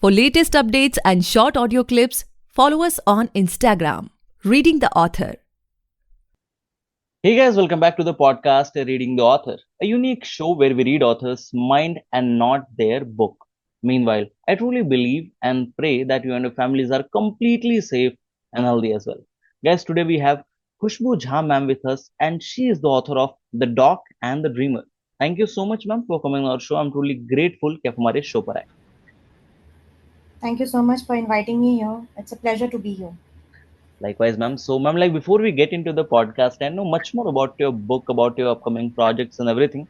For latest updates and short audio clips, follow us on Instagram, Reading the Author. Hey guys, welcome back to the podcast Reading the Author, a unique show where we read authors' mind and not their book. Meanwhile, I truly believe and pray that you and your families are completely safe and healthy as well. Guys, today we have Khushbu Jha ma'am with us, and she is the author of The Doc and the Dreamer. Thank you so much, ma'am, for coming on our show. I'm truly grateful कि आप हमारे show पर आए. Thank you so much for inviting me here. It's a pleasure to be here. Likewise, ma'am. So, ma'am, like before we get into the podcast and know much more about your book, about your upcoming projects and everything,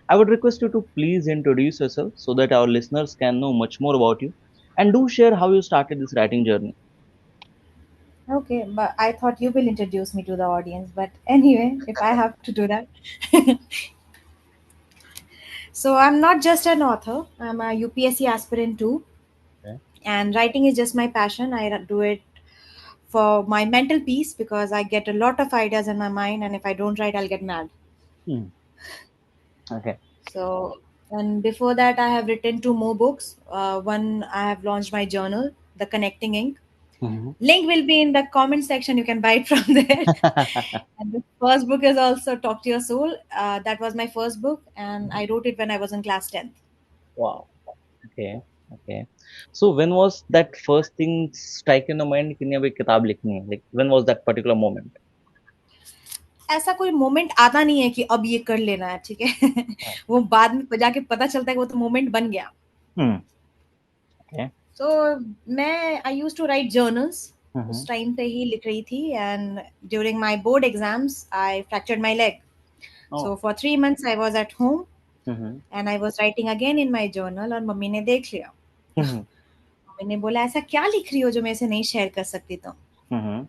I would request you to please introduce yourself so that our listeners can know much more about you. And do share how you started this writing journey. Okay, but I thought you will introduce me to the audience. But anyway, if I have to do that. So I'm not just an author, I'm a UPSC aspirant too. Okay. And writing is just my passion. I do it for my mental peace because I get a lot of ideas in my mind. And if I don't write, I'll get mad. Hmm. Okay. So, and before that, I have written two more books. One, I have launched my journal, The Connecting Ink. Mhm. Link will be in the comment section. You can buy it from there. And the first book is also Talk to Your Soul. That was my first book, and I wrote it when I was in class 10th. Wow. Okay. Okay. So when was that first thing strike in your mind कि नहीं अब एक किताब लिखनी है? Like when was that particular moment? ऐसा कोई moment आता नहीं है कि अब ये कर लेना है, ठीक है। वो बाद में जाके पता चलता है कि वो तो मोमेंट बन गया। Hmm. Okay. तो मैं I use to write journals Mhm. उस टाइम पे ही लिख रही थी and during my board exams I fractured my leg Oh. So for 3 months I was at home Mhm. And I was writing again in my journal और mummy ने देख लिया। Mhm. मम्मी ने बोला ऐसा क्या लिख रही हो जो मेरे से नहीं शेयर कर सकती तुम। Mhm.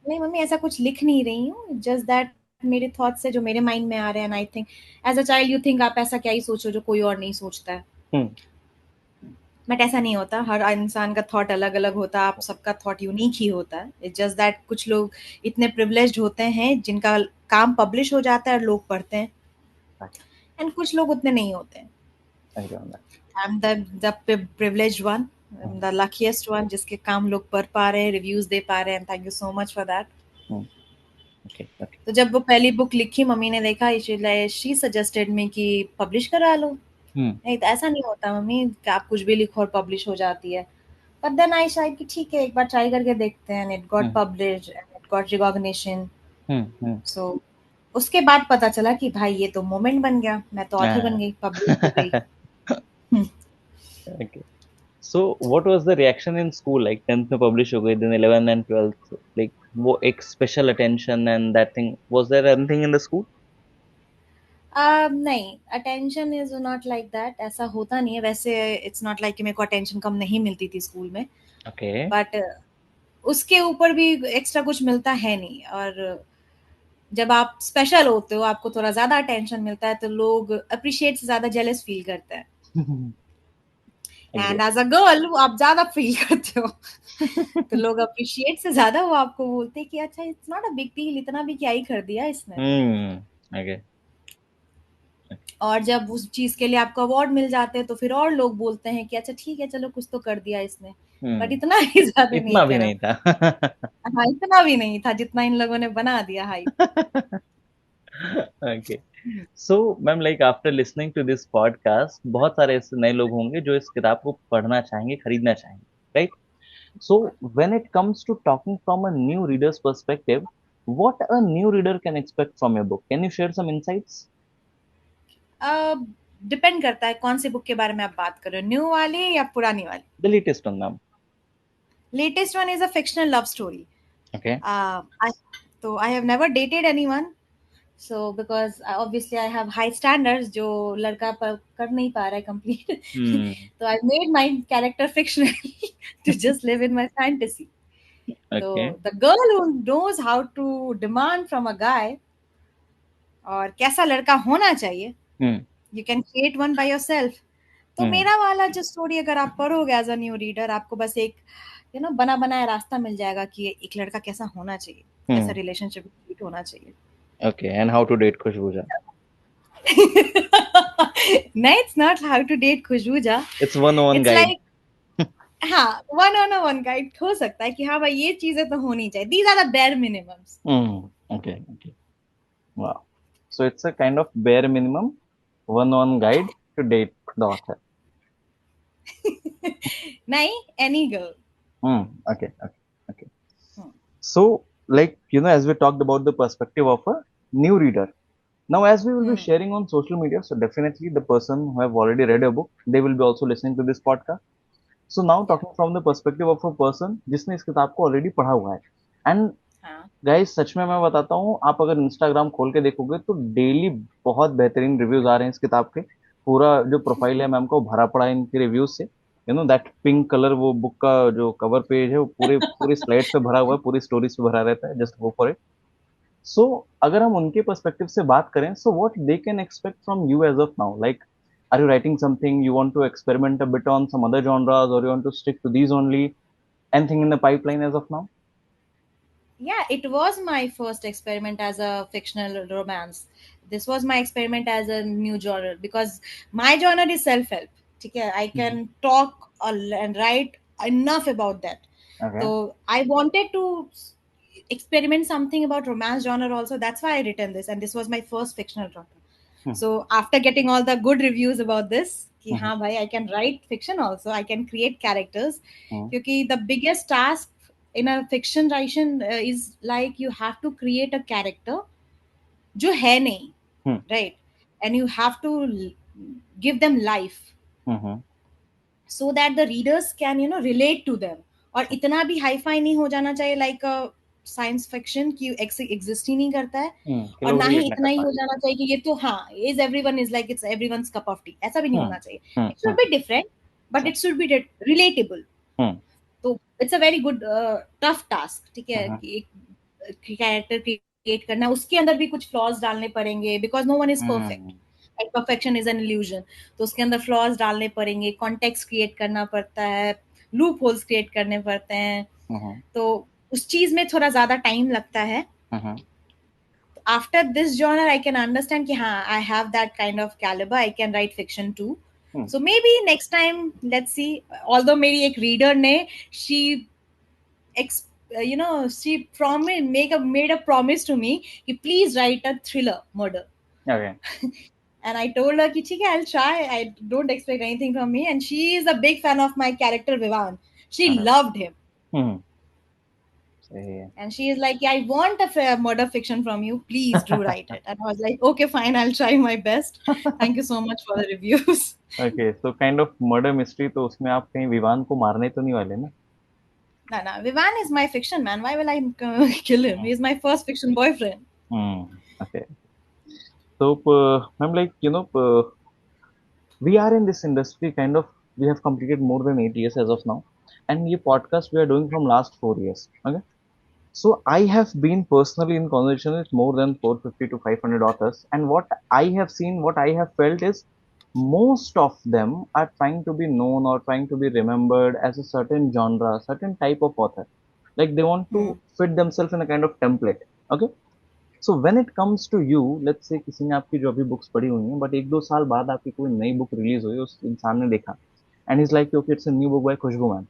नहीं मम्मी ऐसा कुछ लिख नहीं रही हूँ जस्ट दैट मेरे थॉट्स से जो मेरे माइंड में आ रहे हैं and I think as a child you think आप ऐसा क्या ही सोचो जो कोई और नहीं सोचता है Hmm. बट ऐसा नहीं होता हर इंसान का थॉट अलग अलग होता है आप सबका थॉट यूनिक ही होता है इट्स जस्ट दैट कुछ लोग इतने प्रिविलेज्ड होते हैं जिनका काम पब्लिश हो जाता है और लोग पढ़ते हैं एंड कुछ लोग उतने नहीं होते हैं Thank you on that. I am the privileged one the luckiest one जिसके काम लोग पढ़ पा रहे हैं रिव्यूज दे पा रहे हैं thank you so much for that. Hmm. Okay. Okay. तो जब वो पहली बुक लिखी मम्मी ने देखा शी सजेस्टेड मी कि पब्लिश करा लो। Hmm. नहीं तो ऐसा नहीं होता मम्मी कि आप कुछ भी लिखो और पब्लिश हो जाती है बट देन आई शायद कि ठीक है एक बार ट्राई करके देखते हैं it got Hmm. Published and it got recognition. Hmm. Hmm. सो उसके बाद पता चला कि भाई ये तो मोमेंट बन गया मैं तो ऑथर बन Ah. गई पब्लिश हो गई। हम्म। Okay. So what was the reaction in school? Like 10th में publish हो गई, then 11th and 12th. Like वो एक special attention and that thing. Was there anything in the school? नहीं attention is not like that ऐसा होता नहीं है वैसे इट्स नॉट लाइक कि मेरे को अटेंशन कम नहीं मिलती थी स्कूल में Okay. बट उसके ऊपर भी एक्स्ट्रा कुछ मिलता है नहीं और जब आप स्पेशल होते हो आपको थोड़ा ज्यादा अटेंशन मिलता है तो लोग अप्रिशिएट से ज्यादा जेलस फील करते हैं Agree. And as a girl आप ज्यादा फील करते हो तो लोग अप्रिशिएट से ज्यादा वो आपको बोलते हैं कि अच्छा it's not a big deal इतना भी क्या ही कर दिया इसने। Hmm. Okay. और जब उस चीज के लिए आपको अवार्ड मिल जाते हैं तो फिर और लोग बोलते हैं कि अच्छा ठीक है चलो कुछ तो कर दिया इसने बट Hmm. इतना ही ज्यादा नहीं इतना भी करा। नहीं था. हाँ इतना भी नहीं था जितना इन लोगों ने बना दिया hype. Okay. So, ma'am like after listening to this podcast बहुत सारे ऐसे नए लोग होंगे जो इस किताब को पढ़ना चाहेंगे, खरीदना चाहेंगे, right? So, when it comes to talking from a new reader's perspective, what a new reader can expect from your book? Can you share some insights? Depend करता है कौन सी बुक के बारे में आप बात कर रहे हो न्यू वाली या पुरानी वाली। The latest one, ma'am. Latest one is a fictional love story. Okay. So I have never dated anyone. So because obviously I have high standards जो लड़का कर नहीं पा रहा है complete Hmm. so I made my character fictional to just live in my fantasy. So Okay. the girl who knows how to demand from a guy और कैसा लड़का होना चाहिए Hmm. you can create one by yourself. तो Hmm. मेरा वाला जो story अगर आप पढ़ोगे एज अ न्यू रीडर आपको बस एक बना बनाया रास्ता मिल जाएगा कि एक लड़का कैसा होना चाहिए कैसा Hmm. रिलेशनशिप होना चाहिए। Okay. And how to date Khushbu? No, it's not how to date Khushbu. It's one-on-one It's guide. like हाँ, वन ऑन वन गाइड हो सकता है कि हाँ भाई ये चीजें तो होनी चाहिए. These are the bare minimums. Okay, okay. Wow. So it's a kind of bare minimum one-on guide to date the author. नहीं, any girl. Okay, okay, okay. So, like, as we talked about the perspective of a new reader, now as we will be sharing on social media, so definitely the person who have already read a book, they will be also listening to this podcast. So now Yeah. talking from the perspective of a person जिसने इस किताब को already पढ़ा हुआ है, and हाँ. Guys सच में मैं बताता हूँ, आप अगर इंस्टाग्राम खोल के देखोगे तो डेली बहुत बेहतरीन रिव्यूज आ रहे हैं इस किताब के. पूरा जो प्रोफाइल है मैम को भरा पड़ा है इनके रिव्यूज से. दैट पिंक कलर, वो बुक का जो कवर पेज है वो पूरे पूरे स्लाइड्स पे भरा हुआ है, पूरी स्टोरीज पे भरा रहता है. Just go for it. So अगर हम उनके पर्सपेक्टिव से बात करें, so what they can expect from you as of now, like are you writing something, you want to experiment a bit on some other genres, or you want to stick to these only? Anything in the pipeline as of now? Yeah, it was my first experiment as a fictional romance. This was my experiment as a new genre because my genre is self-help. Okay, I can talk and write enough about that. Okay. So I wanted to experiment something about romance genre also. That's why I written this, and this was my first fictional genre. So after getting all the good reviews about this, कि हाँ भाई, I can write fiction also. I can create characters. क्योंकि the biggest task in a fiction writing is like you have to create a character जो है नहीं, right? And you have to give them life so that the readers can relate to them. और इतना भी hi fi नहीं हो जाना चाहिए like a साइंस फिक्शन की एग्जिस्ट ही नहीं करता है, कि और लोग ना ही रिलेट ना इतना कर ही हो पाए. जाना चाहिए कि ये तो हाँ is everyone is like it's everyone's cup of tea, ऐसा भी नहीं होना चाहिए. Hmm it should be different but it should be relatable. Hmm तो it's a very good tough task, ठीक है, हम्म कि एक कैरेक्टर क्रिएट करना, उसके अंदर भी कुछ फ्लॉज डालने पड़ेंगे because no one is perfect. Like perfection is an illusion. तो उसके अंदर फ्लॉज डालने पड़ेंगे, कॉन्टेक्स्ट क्रिएट करना पड़ता है, लूप होल्स क्रिएट करने पड़ते हैं. तो उस चीज में थोड़ा ज्यादा टाइम लगता है. After this genre I can understand कि हाँ I have that kind of caliber, I can write fiction too. So maybe next time let's see. Although मेरी एक reader ने she she made a promise to me कि please write a thriller murder. Okay. And I told her कि ठीक है, I'll try, I don't expect anything from me. And she is a big fan of my character Vivan. She loved him. सही है. And she is like, yeah, I want a murder fiction from you. Please do write it. And I was like, okay, fine, I'll try my best. Thank you so much for the reviews. Okay, so kind of murder mystery, तो उसमें आप कहीं विवान को मारने तो नहीं वाले ना? No, Vivan is my fiction, man. Why will I kill him? He's my first fiction boyfriend. Okay. So, I'm like, we are in this industry kind of, we have completed more than 8 years as of now. And ये podcast we are doing from last 4 years. Okay. So I have been personally in conversation with more than 450 to 500 authors, and what I have seen, what I have felt is most of them are trying to be known or trying to be remembered as a certain genre, certain type of author. Like they want to fit themselves in a kind of template. Okay. So when it comes to you, let's say किसी ने आपकी जो अभी books पढ़ी हुई हैं, but 1-2 साल बाद आपकी कोई नई बुक रिलीज हुई, उस इंसान ने देखा and is like okay it's a new book by Khushboo ma'am.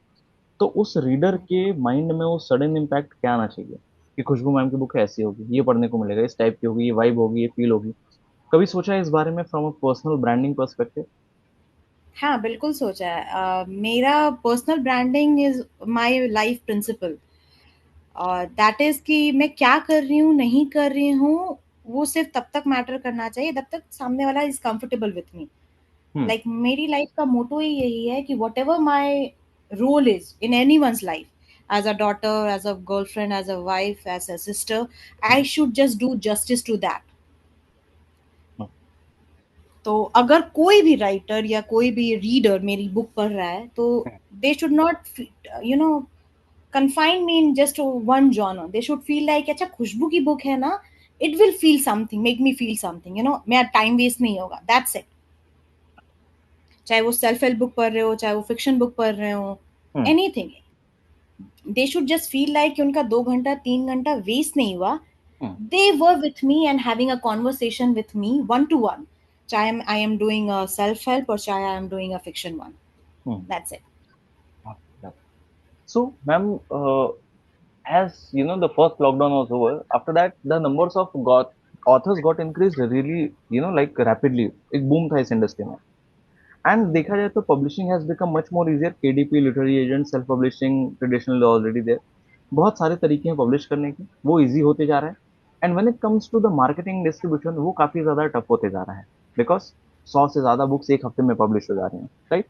तो उस रीडर के माइंड में वो सडन इम्पैक्ट क्या आना चाहिए कि खुशबू मैम की बुक ऐसी होगी, ये पढ़ने को मिलेगा, इस टाइप की होगी, ये वाइब होगी, ये फील होगी. कभी सोचा है इस बारे में from a personal branding perspective? हाँ, बिल्कुल सोचा है. मेरा personal branding is my life principal. That is कि मैं क्या कर रही हूँ, नहीं कर रही हूँ, वो सिर्फ तब तक मैटर करना चाहिए जब तक सामने वाला is comfortable with me. Like मेरी लाइफ का मोटो ही यही है कि whatever my role is in any one's life, as a daughter, as a girlfriend, as a wife, as a sister, I should just do justice to that. तो अगर कोई भी राइटर या कोई भी रीडर मेरी बुक पढ़ रहा है तो दे should not confine me in just one genre. They should feel like अच्छा खुशबू की बुक है ना, it will feel something, make me feel something, मेरा टाइम वेस्ट नहीं होगा. That's it. चाहे वो सेल्फ हेल्प बुक पढ़ रहे हो, चाहे वो फिक्शन बुक पढ़ रहे हो, anything, they should just feel like उनका 2 घंटा 3 घंटा वेस्ट नहीं हुआ. They were with me and having a conversation with me one to one, चाहे I am doing a self help और चाहे I am doing a fiction one. That's it. So, ma'am, as you know, the first lockdown was over. After that, the numbers of got authors got increased really, like rapidly. एक boom था इस industry में. And देखा जाए तो publishing has become much more easier. KDP, literary agent, self publishing, traditional already there. बहुत सारे तरीके हैं पब्लिश करने के, वो इजी होते जा रहा है. And when it comes to the marketing distribution, वो काफी ज्यादा टफ होते जा रहा है, बिकॉज 100 से ज्यादा बुक्स एक हफ्ते में पब्लिश हो जा रही हैं, right?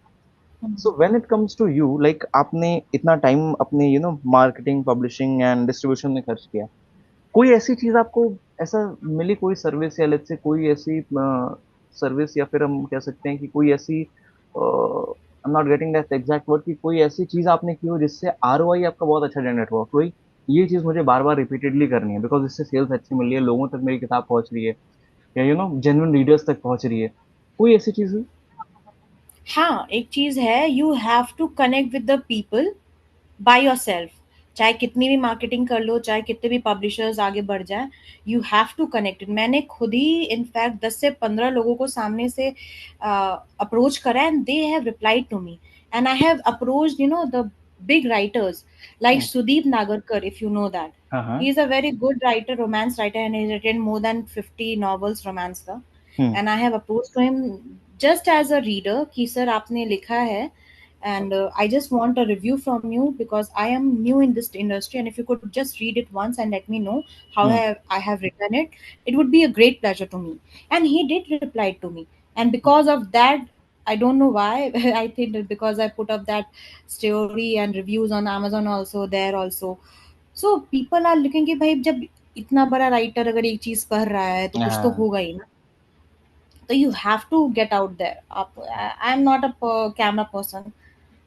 So when it comes to you, like आपने इतना टाइम अपने मार्केटिंग, पब्लिशिंग एंड डिस्ट्रीब्यूशन में खर्च किया, कोई ऐसी चीज आपको ऐसा मिली, कोई सर्विस या लेट्स से कोई ऐसी सर्विस, या फिर हम कह सकते हैं कि कोई ऐसी, आई am not getting that exact word, कि कोई ऐसी चीज आपने की हो जिससे आरओआई आपका बहुत अच्छा जनरेट हुआ, कोई ये चीज मुझे बार बार रिपीटेडली करनी है बिकॉज इससे सेल्स अच्छी मिल रही है, लोगों तक मेरी किताब पहुंच रही है, या जेन्युइन रीडर्स तक पहुंच रही है, कोई ऐसी चीज हुई? हाँ, एक चीज है, you have to connect with the people by yourself. चाहे कितनी भी मार्केटिंग कर लो, चाहे कितने भी पब्लिशर्स आगे बढ़ जाए, यू हैव टू कनेक्ट. मैंने खुद ही इनफैक्ट 10 से 15 लोगों को सामने से अप्रोच करा, and they have replied to me, and I have approached the big writers like hmm, Sudeep Nagarkar, if you know that. हाँ हाँ. He is a very good writer, romance writer, and he's written more than 50 novels romance ka. Hmm, And I have approached to him just as a reader कि sir आपने लिखा है, and I just want a review from you because I am new in this industry, and if you could just read it once and let me know how hmm, I have written it, it would be a great pleasure to me. And he did reply to me, and because of that, I don't know why, I think that because I put up that story and reviews on Amazon also, there also. So people are looking कि भाई जब इतना बड़ा writer अगर एक चीज पढ़ रहा है तो कुछ तो हाँ. होगा ही ना. तो you have to get out there. आप, I am not a camera person,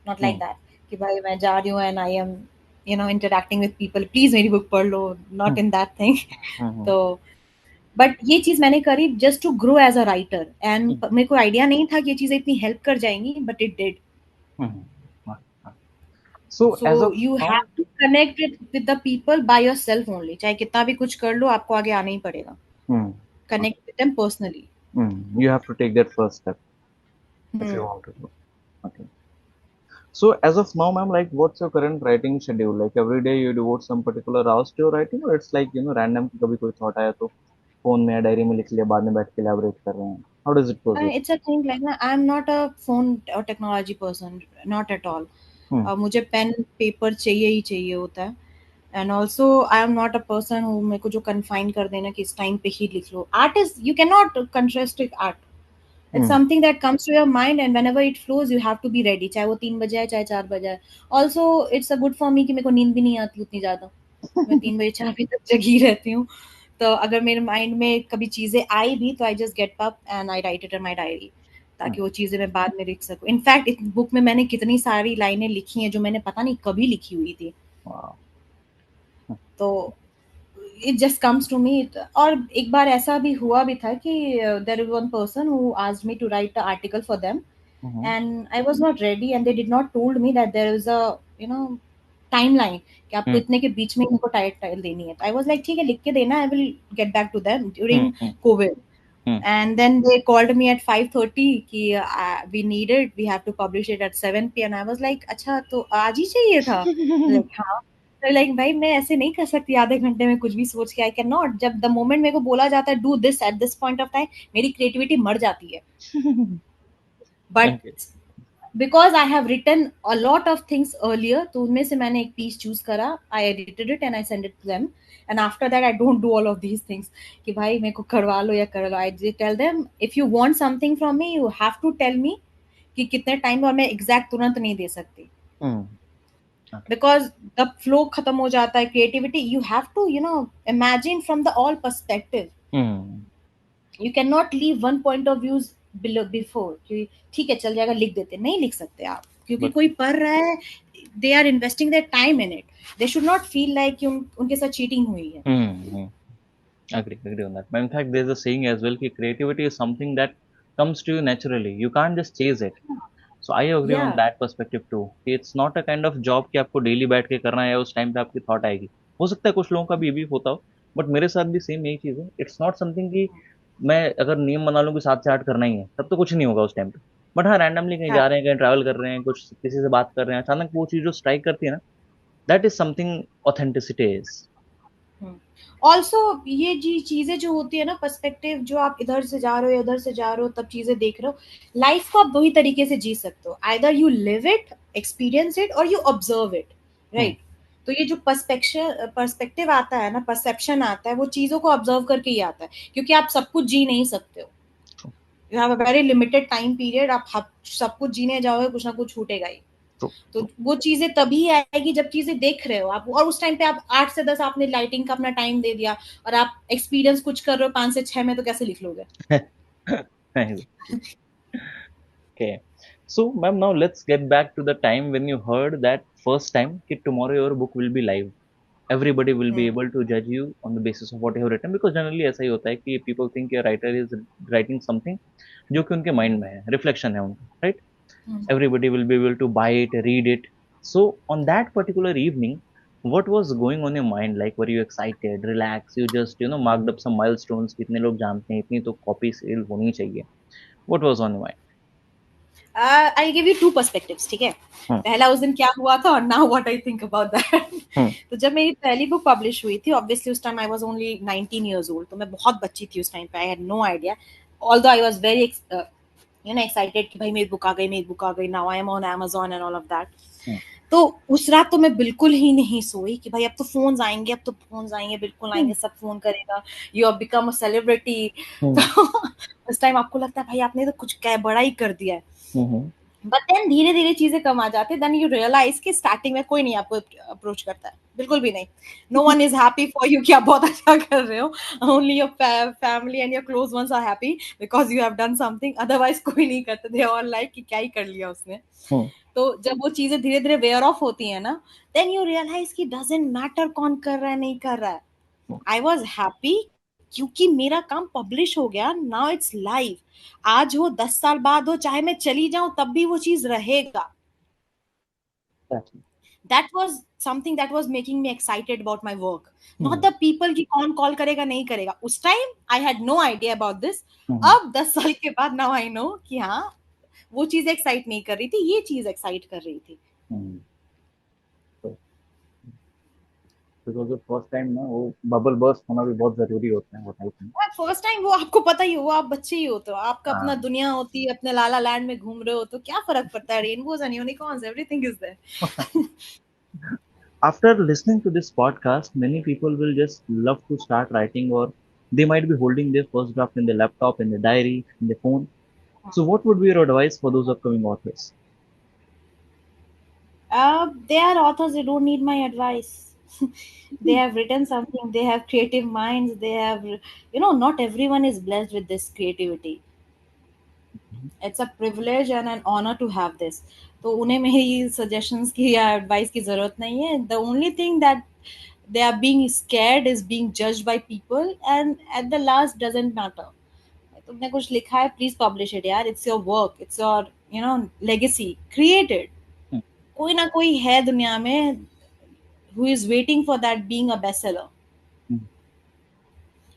not like hmm, that कि भाई मैं जा रही हूँ and I am interacting with people, please मेरी बुक पढ़ लो, not hmm, in that thing. Hmm, तो बट ये चीज मैंने करी just to grow as a writer, and hmm, मेरे को आइडिया नहीं था कि ये चीजें इतनी हेल्प कर जाएंगी, बट इट डिड. हम्म, हाँ, हाँ. So so as of you now, have to connect with the people by yourself only. चाहे कितना भी कुछ कर लो, आपको आगे आना ही पड़ेगा. hmm, connect with them personally. you have to take that first step if you want to do. Okay. So as of now, ma'am, like what's your current writing schedule? Like every day you devote some particular hours to your writing, or it's like random कि कभी कोई thought आया तो phone में या diary में लिख लिया, बाद में बैठ के elaborate कर रहे हैं. How does it proceed? It's a thing like ना, I am not a phone और technology person, not at all. Hmm. मुझे पेन पेपर चाहिए ही चाहिए होता है. And also I am not a person हूँ मेरे को जो कन्फाइन कर देना कि इस टाइम पे ही लिख लो. Art is, you can not contrast art. It's Hmm. Something that comes to your mind, and whenever it flows you have to be ready, चाहे वो 3 बजे आए चाहे 4 बजे आए. Also it's a good for me कि मेरे को नींद भी नहीं आती उतनी ज्यादा. मैं 3 बजे 4 बजे तक जगी रहती हूँ. तो अगर मेरे माइंड में कभी चीजें आई भी तो I just get up and I right it in my diary, Hmm. ताकि वो चीजें मैं बाद में लिख सकूं. इनफैक्ट इस बुक में मैंने कितनी सारी लाइनें लिखी हैं जो मैंने पता नहीं कभी लिखी हुई थी. Wow. Hmm. तो it just comes to me. और एक बार ऐसा भी हुआ भी था कि there is one person who asked me to write a article for them, Mhm. And I was not ready, and they did not told me that there is a timeline कि आपको Hmm. इतने के बीच में इनको title देनी है. तो I was like ठीक है, लिख के देना, I will get back to them Hmm. During Hmm. Covid. Hmm. And then they called me at 5:30 कि we need it, we have to publish it at 7 p.m. I was like अच्छा तो आज ही चाहिए था. Like हाँ. तो like भाई मैं ऐसे नहीं कर सकती आधे घंटे में कुछ भी सोच के. I cannot. जब the moment मेरे को बोला जाता है do this at this point of time, मेरी creativity मर जाती है. But Okay. because I have written a lot of things earlier, तो उनमें से मैंने एक piece choose करा, I edited it and I sent it to them. And after that, I don't do all of these things. कि भाई मेरे को करवा लो या कर लो. I just tell them, if you want something from me, you have to tell me कि कितने time, और मैं exact तुरंत नहीं दे सकती. Hmm. Okay. Because the flow खत्म हो जाता है, creativity, you have to, imagine from the all perspective. Hmm. You cannot leave one point of views below before कि ठीक है चल जाएगा लिख देते, नहीं लिख सकते आप, क्योंकि But कोई पढ़ रहा है. They are investing their time in it. They should not feel like कि उनके साथ चीटिंग हुई है. hmm. Agree on that. But in fact, there's a saying as well कि creativity is something that comes to you naturally. You can't just chase it. So I agree on या that perspective too. कि it's not a kind of job कि आपको daily बैठ के करना है, उस टाइम पे आपकी थॉट आएगी. हो सकता है कुछ लोगों का भी होता हो, बट मेरे साथ भी सेम यही चीज है. इट्स नॉट समथिंग कि मैं अगर नियम बना लूँ कि 7 से 8 करना ही है, तब तो कुछ नहीं होगा उस टाइम पे. बट हाँ, रैंडमली कहीं हाँ जा रहे हैं, कहीं ट्रैवल कर रहे हैं, कुछ किसी से बात कर रहे हैं, अचानक वो चीज जो स्ट्राइक करती है ना, That is something authenticity is. Also ये जी चीजें जो होती है ना, पर्सपेक्टिव, जो आप इधर से जा रहे हो उधर से जा रहे हो तब चीजें देख रहे हो, लाइफ को आप दो ही तरीके से जी सकते हो, either you live it, experience it, और you observe it, Hmm. Right? तो ये जो पर्सपेक्टिव आता है ना, परसेप्शन आता है, वो चीजों को ऑब्जर्व करके ही आता है, क्योंकि आप सब कुछ जी नहीं सकते हो, you have a very limited time period, आप सब कुछ जीने जाओगे कुछ ना कुछ छूटेगा ही। True. तो वो चीजें तभी आएगी जब चीजें देख रहे हो आप, और उस टाइम पे आप 8 से 10 आपने लाइटिंग का अपना टाइम दे दिया, और आप एक्सपीरियंस कुछ कर रहे हो 5 से 6 में, तो कैसे लिख लोगे? Okay. So, ma'am, now let's get back to the time when you heard that first time that tomorrow your book will be live. Everybody will be able to judge you on the basis of what you have written, because generally ऐसा ही होता है कि people think a writer is writing something जो कि उनके mind में है, reflection है उनका, right? Everybody will be able to buy it, read it. So on that particular evening, what was going on your mind? Like, were you excited, relaxed? You just, marked up some milestones. कितने लोग जानते हैं, इतनी तो copy cell होनी चाहिए. What was on your mind? I give you two perspectives, ठीक है? Hmm. पहला उस दिन क्या हुआ था, और now what I think about that. Hmm. तो जब मेरी पहली बुक पब्लिश हुई थी, ऑब्वियसली उस time I was only 19 years old, तो मैं बहुत बच्ची थी उस टाइम पे, I had no idea, although I was very excited कि भाई मेरी बुक आ गई, मेरी बुक आ गई, now I am on Amazon and all of that. Hmm. तो उस रात तो मैं बिल्कुल ही नहीं सोई कि भाई अब तो फोन्स आएंगे, अब तो फोन्स आएंगे, बिल्कुल आएंगे, सब फोन करेगा, you have become a celebrity. Hmm. तो उस टाइम आपको लगता है भाई आपने तो कुछ क्या बड़ा ही कर दिया है, Hmm. बट देन धीरे धीरे चीजें कम आ जाती है, देन यू रियलाइज कि स्टार्टिंग में कोई नहीं आपको अप्रोच करता है, बिल्कुल भी नहीं, no one is happy for you कि आप बहुत अच्छा कर रहे हो, only your family and your close ones are happy because you have done something, otherwise कोई नहीं करते, दे ऑल लाइक कि क्या ही कर लिया उसने। Hmm. तो जब वो चीजें धीरे धीरे वेयर ऑफ होती है ना, देन यू रियलाइज कि डजंट मैटर कौन कर रहा है नहीं कर रहा है, आई वॉज हैप्पी क्योंकि मेरा काम पब्लिश हो गया, नाउ इट्स लाइव, आज हो 10 साल बाद हो, चाहे मैं चली जाऊं तब भी वो चीज रहेगा। That's that was something that was making me excited about my work, not Hmm. the people ki कौन कॉल करेगा नहीं करेगा, उस time I had no idea about this. Hmm. अब 10 साल के बाद नाउ आई नो कि हाँ, वो चीज एक्साइट नहीं कर रही थी, ये चीज एक्साइट कर रही थी। Hmm. So, because the first time ना वो bubble burst होना भी बहुत जरूरी होता है, what I think. First time वो आपको पता ही हुआ, आप बच्चे ही होते हो, आपका अपना हाँ. दुनिया होती है, अपने लाला लैंड में घूम रहे हो, तो क्या फर्क पड़ता है, rainbows and unicorns, everything is there. After listening to this podcast, many people will just love to start writing, or they might be holding their first draft in their laptop, in their diary, in their phone. So, what would be your advice for those upcoming authors? They are authors, they don't need my advice. They have written something, they have creative minds, they have, not everyone is blessed with this creativity. It's a privilege and an honor to have this. तो उन्हें मेरी suggestions की या advice की जरूरत नहीं है. The only thing that they are being scared is being judged by people, and at the last doesn't matter. तुमने कुछ लिखा है, प्लीज पब्लिश इट यार, it's your work, it's your legacy, create it. Hmm. कोई ना कोई है दुनिया में who is waiting for that being a bestseller, Hmm.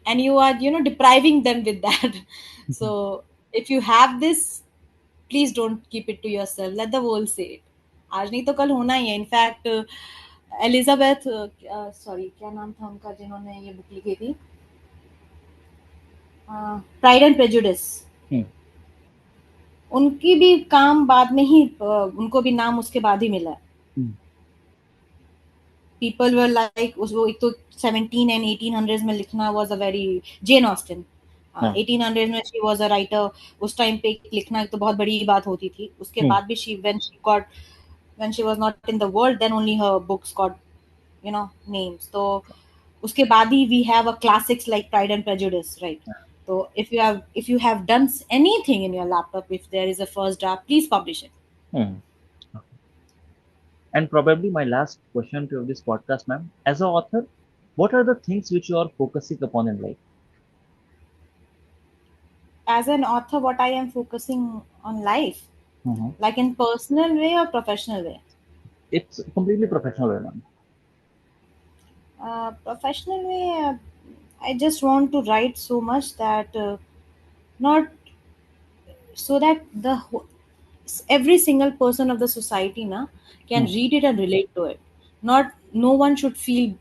and you are depriving them with that. So if you have this, please don't keep it to yourself, let the world say it, आज नहीं तो कल होना ही है। In fact Elizabeth, sorry क्या नाम था उनका जिन्होंने ये बुक लिखी थी, प्राइड एंड प्रेजुडिस, Hmm. उनकी भी काम बाद में ही उनको भी नाम उसके बाद ही मिला है। Hmm. पीपल वर लाइक उसको, एक तो 17 एंड 1800s में लिखना was a very, Jane Austen Yeah. 1800s में शी वाज अ राइटर, उस टाइम पे लिखना एक तो बहुत बड़ी बात होती थी, उसके Hmm. बाद भी she when she was not in the world, then only her books got names, तो उसके बाद ही we have a classics like Pride and Prejudice, right? So if you have done anything in your laptop, if there is a first draft, please publish it. Hmm. And probably my last question to this podcast, ma'am. As an author, what are the things which you are focusing upon in life? As an author, what I am focusing on life, Mm-hmm. like in personal way or professional way? It's completely professional, ma'am. Professional way, I just want to write so much that not so that every single person of the society na can Hmm. read it and relate to it. not no one should feel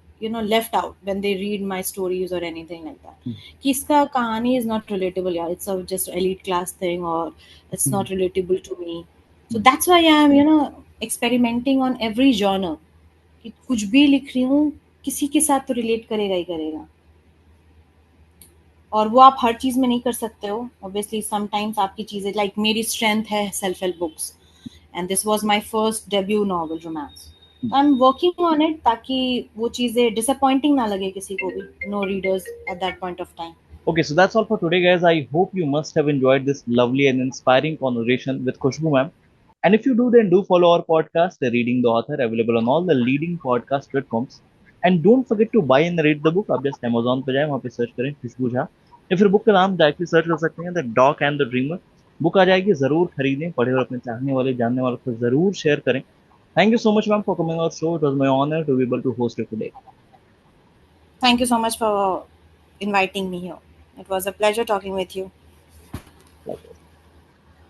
left out when they read my stories or anything like that. कि इसका कहानी is not relatable, yeah, it's a just elite class thing, or it's not relatable to me. So that's why I am experimenting on every genre, कि कुछ भी लिख रही हूँ किसी के साथ तो रिलेट करेगा ही करेगा. और वो आप हर चीज़ में नहीं कर सकते हो ऑब्वियसली. समटाइम्स आपकी चीज़ें लाइक मेरी स्ट्रेंथ है self help books, and this was my first debut novel romance. I am working on it ताकि वो चीज़ें डिसअपॉइंटिंग ना लगे किसी को भी, no readers at that point of time. Okay, so that's all for today, guys. I hope you must have enjoyed this lovely and inspiring conversation with Khushbu ma'am. And if you do, then do follow our podcast, The Reading the Author, available on all the leading podcast platforms. And don't forget to buy and read the book. आप just Amazon पे जाएं, वहाँ पे search करें खुशबू झा, या फिर book का नाम डायरेक्टली सर्च कर सकते हैं, the dog and the dreamer. Book आ जाएगी, जरूर खरीदें, पढ़ें और अपने चाहने वाले जानने वालों को जरूर शेयर करें. Thank you so much, ma'am, for coming on our show. It was my honor to be able to host it today. Thank you so much for inviting me here. It was a pleasure talking with you.